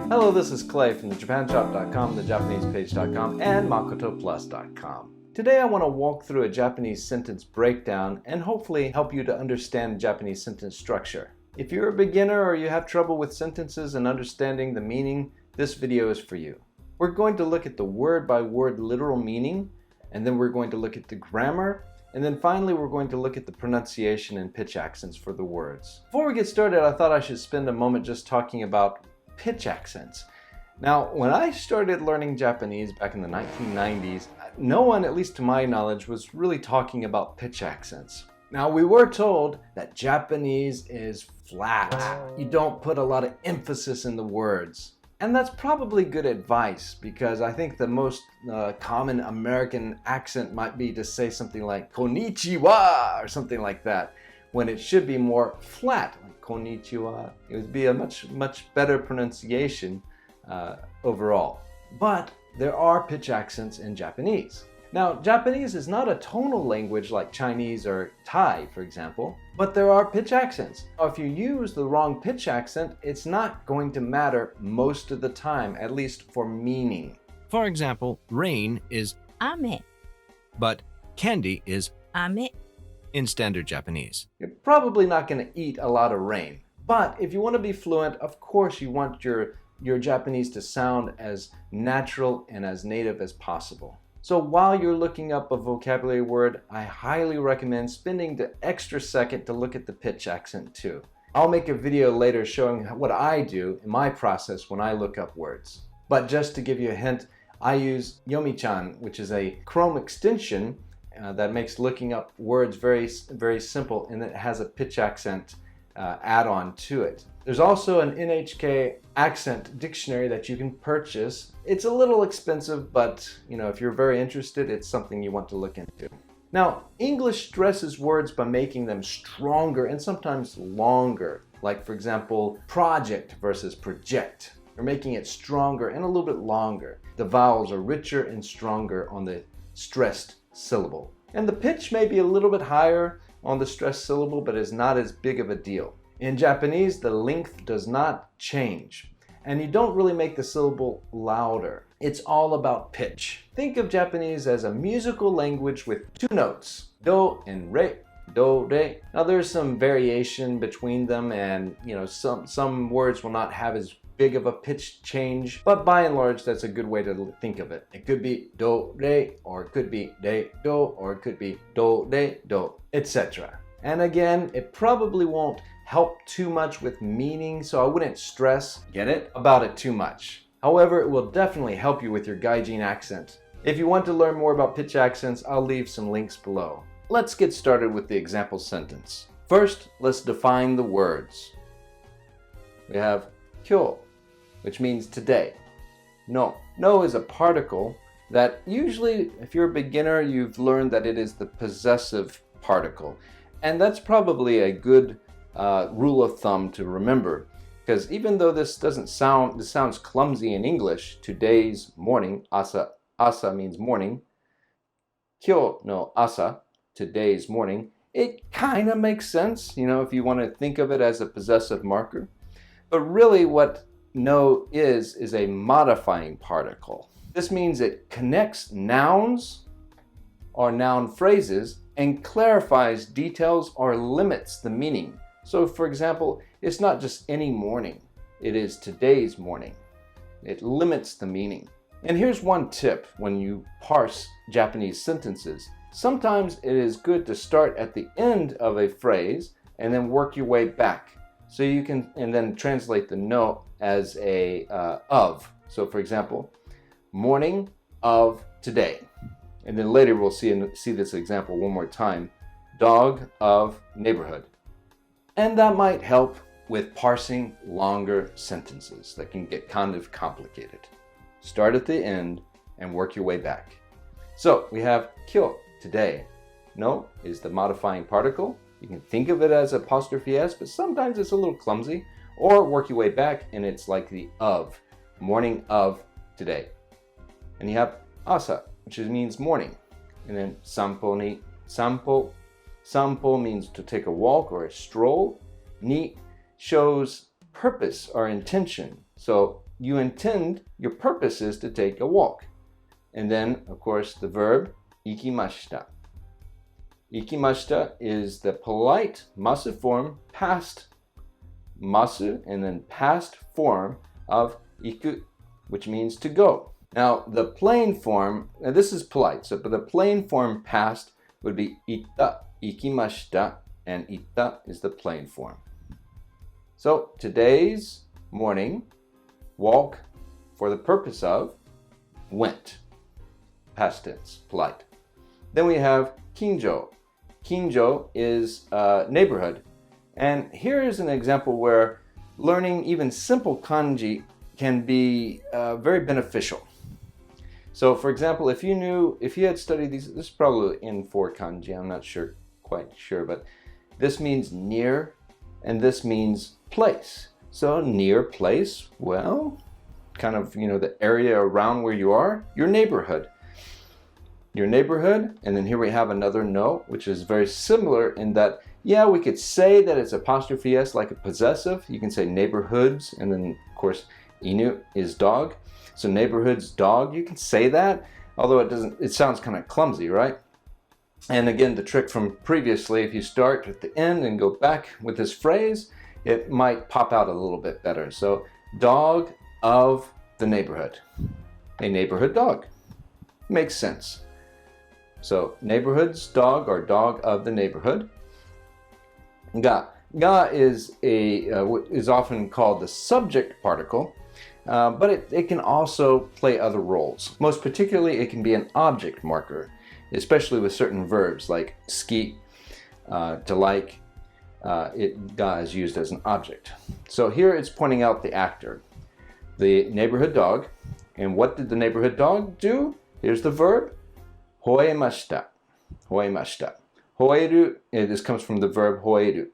Hello, this is Clay from thejapanshop.com, thejapanesepage.com, and makotoplus.com. Today I want to walk through a Japanese sentence breakdown and hopefully help you to understand Japanese sentence structure. If you're a beginner or you have trouble with sentences and understanding the meaning, this video is for you. We're going to look at the word-by-word literal meaning, and then we're going to look at the grammar, and then finally we're going to look at the pronunciation and pitch accents for the words. Before we get started, I thought I should spend a moment just talking about pitch accents. Now, when I started learning Japanese back in the 1990s, no one, at least to my knowledge, was really talking about pitch accents. Now, we were told that Japanese is flat. You don't put a lot of emphasis in the words. And that's probably good advice, because I think the most common American accent might be to say something like konnichiwa or something like that, when it should be more flat, like konnichiwa. It would be a much better pronunciation overall. But there are pitch accents in Japanese. Now, Japanese is not a tonal language like Chinese or Thai, for example, but there are pitch accents. If you use the wrong pitch accent, it's not going to matter most of the time, at least for meaning. For example, rain is ame, but candy is ame. in standard Japanese. You're probably not going to eat a lot of rain, but if you want to be fluent, of course you want your Japanese to sound as natural and as native as possible. So while you're looking up a vocabulary word, I highly recommend spending the extra second to look at the pitch accent too. I'll make a video later showing what I do in my process when I look up words. But just to give you a hint, I use Yomi-chan, which is a Chrome extension that makes looking up words very simple, and it has a pitch accent add-on to it. There's also an NHK accent dictionary that you can purchase. It's a little expensive, but if you're very interested, it's something you want to look into. Now, English stresses words by making them stronger and sometimes longer. Like, for example, project versus project. You're making it stronger and a little bit longer. The vowels are richer and stronger on the stressed syllable. And the pitch may be a little bit higher on the stressed syllable, but is not as big of a deal. In Japanese, the length does not change, and you don't really make the syllable louder. It's all about pitch. Think of Japanese as a musical language with two notes, do and re, do, re. Now there's some variation between them, and some words will not have as big of a pitch change, but by and large, that's a good way to think of it. It could be do, re, or it could be re, do, or it could be do, re, do, etc. And again, it probably won't help too much with meaning, so I wouldn't stress, about it too much. However, it will definitely help you with your gaijin accent. If you want to learn more about pitch accents, I'll leave some links below. Let's get started with the example sentence. First, let's define the words. We have kyou, which means today. No is a particle that usually, if you're a beginner, you've learned that it is the possessive particle. And that's probably a good rule of thumb to remember, because even though this sounds clumsy in English, today's morning, asa means morning, kyou no asa, today's morning, it kind of makes sense, if you want to think of it as a possessive marker. But really what no is a modifying particle. This means it connects nouns or noun phrases and clarifies details or limits the meaning. So, for example, it's not just any morning, it is today's morning. It limits the meaning. And here's one tip when you parse Japanese sentences. Sometimes it is good to start at the end of a phrase and then work your way back. So you can, and then translate the no as a of. So, for example, morning of today. And then later we'll see this example one more time. Dog of neighborhood. And that might help with parsing longer sentences that can get kind of complicated. Start at the end and work your way back. So we have kyou, today. No is the modifying particle. You can think of it as apostrophe S, but sometimes it's a little clumsy. Or work your way back and it's like the of, morning of today. And you have asa, which means morning. And then sampo means to take a walk or a stroll. Ni shows purpose or intention. So you intend, your purpose is to take a walk. And then, of course, the verb ikimashita. Ikimashita is the polite masu form, past masu, and then past form of iku, which means to go. Now, the plain form, and this is polite, but the plain form past would be itta, ikimashita, and itta is the plain form. So, today's morning walk for the purpose of went, past tense, polite. Then we have kinjo. Kinjo is neighborhood. And here is an example where learning even simple kanji can be very beneficial. So for example, if you had studied these, this is probably in 4 kanji, I'm not quite sure, but this means near and this means place. So near place, well, kind of, the area around where you are, your neighborhood. Your neighborhood, and then here we have another no, which is very similar in that, yeah, we could say that it's apostrophe S like a possessive. You can say neighborhoods, and then of course, inu is dog. So neighborhoods, dog, you can say that, although it sounds kind of clumsy, right? And again, the trick from previously, if you start at the end and go back with this phrase, it might pop out a little bit better. So dog of the neighborhood, a neighborhood dog, makes sense. So neighborhood's dog or dog of the neighborhood. Ga is is often called the subject particle, but it can also play other roles. Most particularly, it can be an object marker, especially with certain verbs like ski, to like. Ga is used as an object. So here it's pointing out the actor, the neighborhood dog. And what did the neighborhood dog do? Here's the verb. Hoemashita. Hoemashita. Hoeru, this comes from the verb hoeru.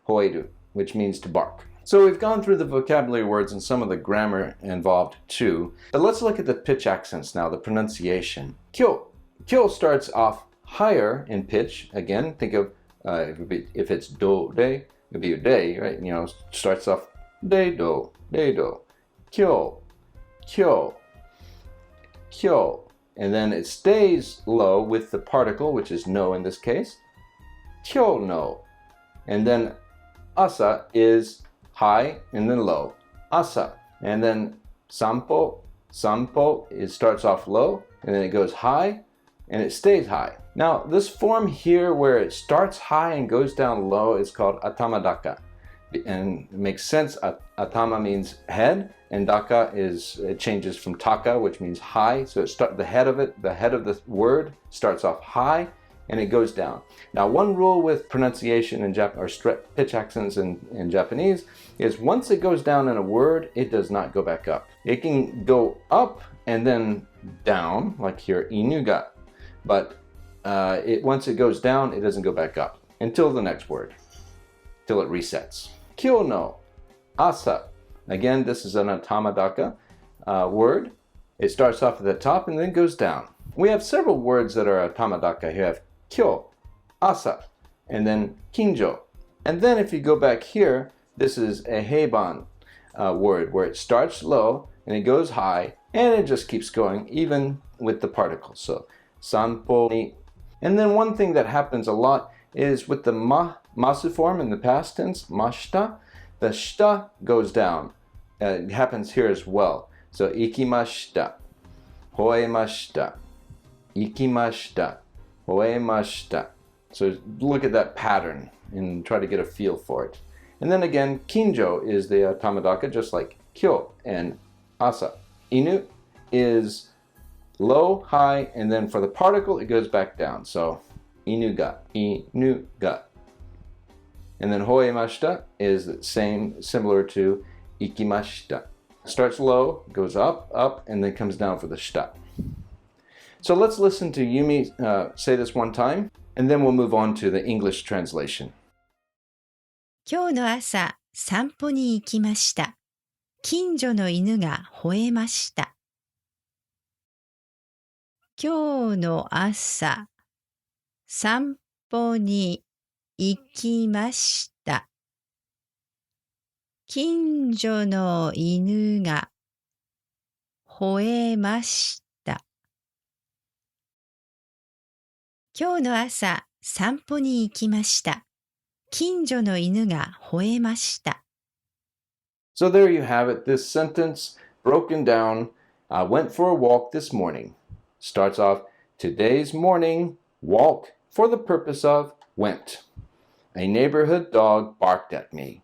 Hoeru, which means to bark. So we've gone through the vocabulary words and some of the grammar involved too. But let's look at the pitch accents now, the pronunciation. Kyo. Kyo starts off higher in pitch. Again, think of if it's do, de, it would be a day, right? Starts off de, do, kyo, kyo, kyo. And then it stays low with the particle, which is no in this case. Kyo no. And then asa is high and then low. Asa. And then sampo. Sampo starts off low and then it goes high and it stays high. Now this form here where it starts high and goes down low is called atamadaka. And it makes sense. Atama means head, and daka it changes from taka, which means high. So the head of the word starts off high, and it goes down. Now, one rule with pronunciation in Japanese or pitch accents in Japanese is once it goes down in a word, it does not go back up. It can go up and then down, like here, inuga, but once it goes down, it doesn't go back up until the next word, till it resets. Kyo no asa. Again, this is an atamadaka word. It starts off at the top and then goes down. We have several words that are atamadaka. You have kyo, asa, and then kinjo. And then if you go back here, this is a heiban word where it starts low and it goes high and it just keeps going even with the particles. So sanpo ni. And then one thing that happens a lot is with the masu form in the past tense, mashita, the shita goes down. It happens here as well. So ikimashita, hoemashita, ikimashita, hoemashita. So look at that pattern and try to get a feel for it. And then again, kinjo is the tamadaka, just like kyo and asa. Inu is low, high, and then for the particle, it goes back down. So inuga, inuga. And then hoemashita is the same, similar to ikimashita. Starts low, goes up, up, and then comes down for the shita. So let's listen to Yumi say this one time, and then we'll move on to the English translation. 今日の朝、散歩に行きました。近所の犬が吠えました。今日の朝、散歩に行きました。近所の犬が吠えました。今日の朝、散歩に行きました。近所の犬が吠えました。So there you have it. This sentence broken down. I went for a walk this morning. Starts off today's morning walk for the purpose of went. A neighborhood dog barked at me.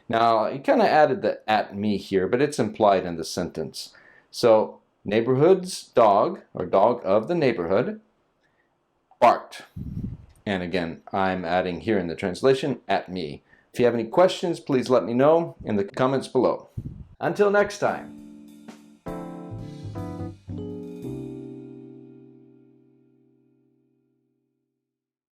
Now, you kind of added the at me here, but it's implied in the sentence. So, neighborhood's dog, or dog of the neighborhood, barked. And again, I'm adding here in the translation, at me. If you have any questions, please let me know in the comments below. Until next time.